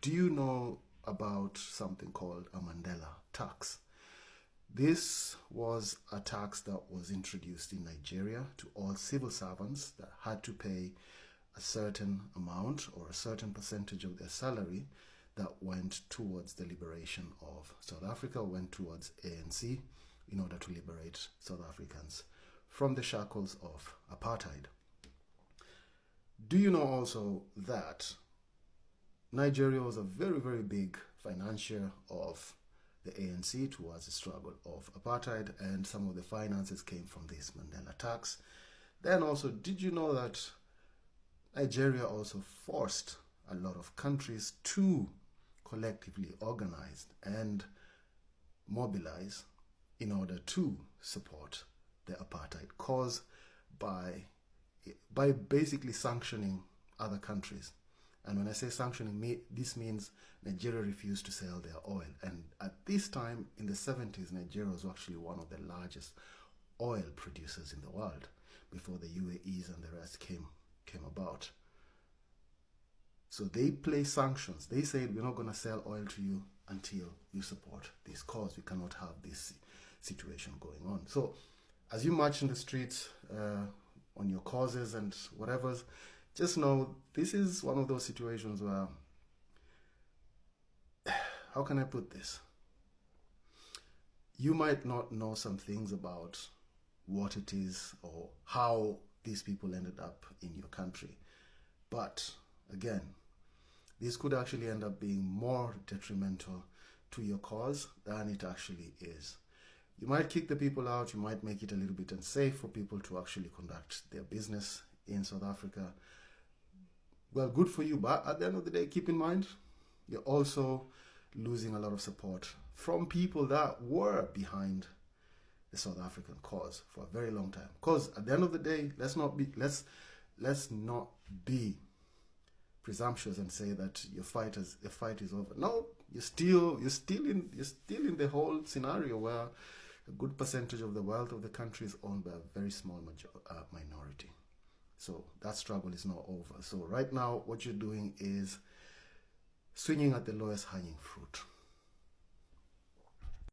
Do you know about something called a Mandela tax? This was a tax that was introduced in Nigeria to all civil servants that had to pay a certain amount or a certain percentage of their salary that went towards the liberation of South Africa, went towards ANC in order to liberate South Africans from the shackles of apartheid. Do you know also that Nigeria was a very, very big financier of the ANC towards the struggle of apartheid, and some of the finances came from this Mandela tax? Then also, did you know that Nigeria also forced a lot of countries to collectively organize and mobilize in order to support the apartheid cause by basically sanctioning other countries? And when I say sanctioning, this means Nigeria refused to sell their oil. And at this time, in the 70s, Nigeria was actually one of the largest oil producers in the world before the UAEs and the rest came about. So they placed sanctions. They said, we're not going to sell oil to you until you support this cause. We cannot have this situation going on. So as you march in the streets on your causes and whatever's, just know this is one of those situations where, how can I put this? You might not know some things about what it is or how these people ended up in your country. But again, this could actually end up being more detrimental to your cause than it actually is. You might kick the people out, you might make it a little bit unsafe for people to actually conduct their business in South Africa. Well, good for you, but at the end of the day, keep in mind, you're also losing a lot of support from people that were behind the South African cause for a very long time. Because at the end of the day, let's not be presumptuous and say that the fight is over. No, you're still in the whole scenario where a good percentage of the wealth of the country is owned by a very small minority. So that struggle is not over. So right now, what you're doing is swinging at the lowest hanging fruit.